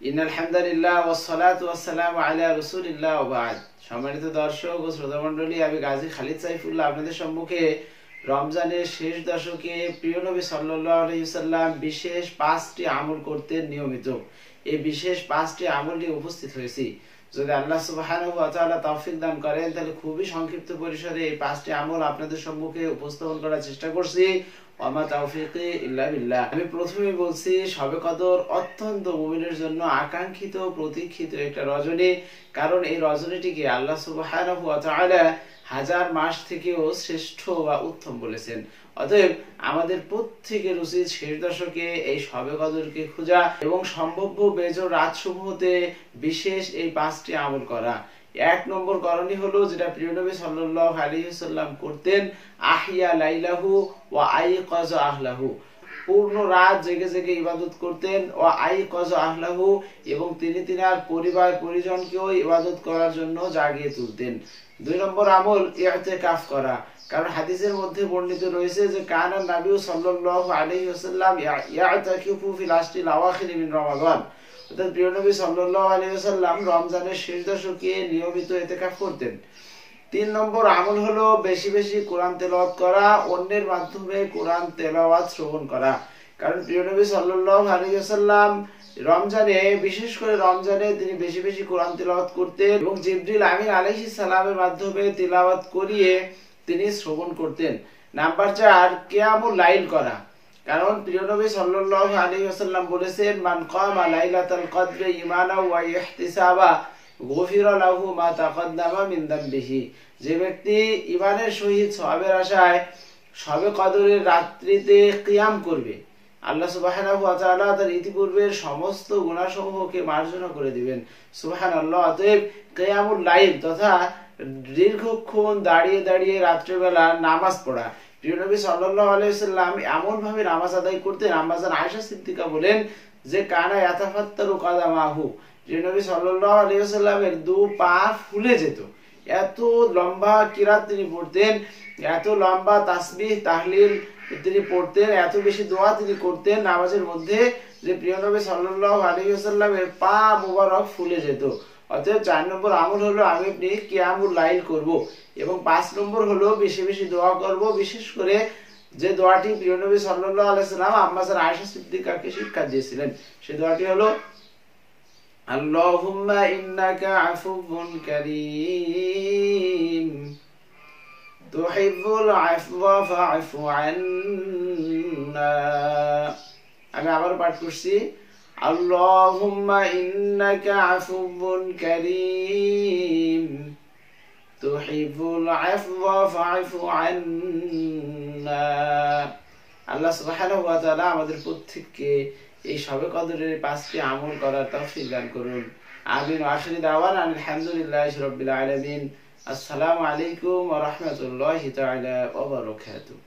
ইন্নাল হামদুলিল্লাহ ওয়াস সালাতু ওয়াস সালামু আলা রাসূলিল্লাহ ওয়া বা'দ। সম্মানিত দর্শক ও শ্রোতা মণ্ডলী, আমি গাজী খালিদ সাইফুল্লাহ আপনাদের সম্মুখে রমজানের শেষ দশকে প্রিয় নবী সাল্লাল্লাহু আলাইহি ওয়াসাল্লাম বিশেষ 5টি আমল করতেন নিয়মিত। এই বিশেষ 5টি আমল নিয়ে উপস্থিত হয়েছি। যদি আল্লাহ সুবহানাহু ওয়া তাআলা তৌফিক দান করেন তাহলে খুবই সংক্ষিপ্ত পরিসরে এই 5টি আমল আপনাদের সম্মুখে উপস্থাপন করার চেষ্টা করছি। ওয়ামা তাওফীকি ইল্লা বিল্লাহ। আমি প্রথমেই বলছি, শবে কদর অত্যন্ত মুমিনের জন্য আকাঙ্ক্ষিত প্রতীক্ষিত একটা রজনী। কারণ এই রজনীটিকে আল্লাহ সুবহানাহু ওয়া তাআলা হাজার মাস থেকেও শ্রেষ্ঠ বা উত্তম বলেছেন। অতএব আমাদের প্রত্যেকের উচিত শেষ দশকে এই শবে কদরকে খোঁজা এবং সম্ভাব্য বেজোড় রাতসমূহতে বিশেষ এই 5টি আমল করা। 1 নম্বর করণীয় হলো, যেটা প্রিয় নবী সাল্লাল্লাহু আলাইহি ওয়াসাল্লাম করতেন, আহিয়া লাইলাহু ওয়া আইকাযা আহলাহু। পূর্ণ রাত জেগে জেগে ইবাদত করতেন, ওয়া আইকাযা আহলাহু, এবং তিনি তার পরিবার পরিজনকেও ইবাদত করার জন্য জাগিয়ে তুলতেন। 2 নম্বর আমল ইতিকাফ করা। কারণ হাদিসের মধ্যে বর্ণিত রয়েছে যে কানা নবী সাল্লাল্লাহু আলাইহি ওয়াসাল্লাম ইয়াতাকিফু ফিল আশরিল আওয়াখির মিন রমাদান। অর্থাৎ প্রিয় নবী সাল্লাল্লাহু আলাইহি ওয়াসাল্লাম রমজানের শেষ দশকে নিয়মিত ইতিকাফ করতেন। 3 নম্বর আমল হলো বেশি বেশি কোরআন তেলাওয়াত করা, অন্যের মাধ্যমে কোরআন তেলাওয়াত শ্রবণ করা। কারণ প্রিয় নবী সাল্লাল্লাহু আলাইহি ওয়াসাল্লাম রমজানে, বিশেষ করে রমজানে তিনি বেশি বেশি কোরআন তেলাওয়াত করতেন এবং জিবরিল আমিন আলাইহিস সালামের মাধ্যমে তেলাওয়াত করিয়ে তিনি শ্রবণ করতেন। নাম্বার 4, কিয়ামুল লাইল করা। কারণ প্রিয় নবী সাল্লাল্লাহু আলাইহি ওয়াসাল্লাম বলেছেন, মান কামা লাইলাতাল কদরি ঈমানাও ওয়া ইহতিসাবা গফিরা লাহু মা তাকদ্দামা মিন যামবিহি। যে ব্যক্তি ঈমানের সহিত সওয়াবের আশায় শবে কদরের রাত্রিতে কিয়াম করবে, আল্লাহ সুবহানাহু ওয়া তাআলা তার ইতিপূর্বের সমস্ত গুনাহসমূহকে মার্জনা করে দিবেন। সুবহানাল্লাহ। অতএব কিয়ামুল লাইল তথা দীর্ঘক্ষণ দাঁড়িয়ে দাঁড়িয়ে রাত্রিবেলা নামাজ পড়া। প্রিয় নবী সাল্লাল্লাহু আলাইহি ওয়াসাল্লাম এমন ভাবে নামাজ আদায় করতেন, আম্মা জান আয়েশা সিদ্দিকা বলেন যে কানা ইয়াতাফাত্তারু কাদামাহু। প্রিয় নবী সাল্লাল্লাহু আলাইহি ওয়াসাল্লামের 2 পা ফুলে যেত। এত লম্বা কিরাত তিনি পড়তেন, এত লম্বা তাসবিহ তাহলিল তিনি পড়তেন, এত বেশি দোয়া তিনি করতেন নামাজের মধ্যে যে প্রিয় নবী সাল্লাল্লাহু আলাইহি ওয়াসাল্লামের পা মুবারক ফুলে যেত। অতএব 4 নম্বর আমল হলো আমি আপনি কিয়ামুল লাইল করব, এবং 5 নম্বর হলো বেশি বেশি দোয়া করব। বিশেষ করে যে দোয়াটি প্রিয় নবী সাল্লাল্লাহু আলাইহি ওয়াসাল্লাম আম্মা জান আয়েশা সিদ্দিকাকে শিক্ষা দিয়েছিলেন, সেই দোয়াটি হলো আল্লাহুম্মা ইন্নাকা আফুউন কারীম তুহিব্বুল আফওয়া ফা'ফু আন্না। আমি আবার পাঠ করছি, আল্লাহুম্মা ইন্নাকা আফুউন কারীম তুহিব্বুল আফওয়া ফা'ফু আন্না। আল্লাহ সুবহানাহু ওয়া তাআলা আমাদের প্রত্যেককে এই শবে কদরের 5টি আমল করার তৌফিক দান করুন। আমিন। আখিরি দাওয়ানা আলহামদুলিল্লাহি রাব্বিল আলামিন। আসসালামু আলাইকুম ওয়া রাহমাতুল্লাহি তাআলা ওয়া বারাকাতুহু।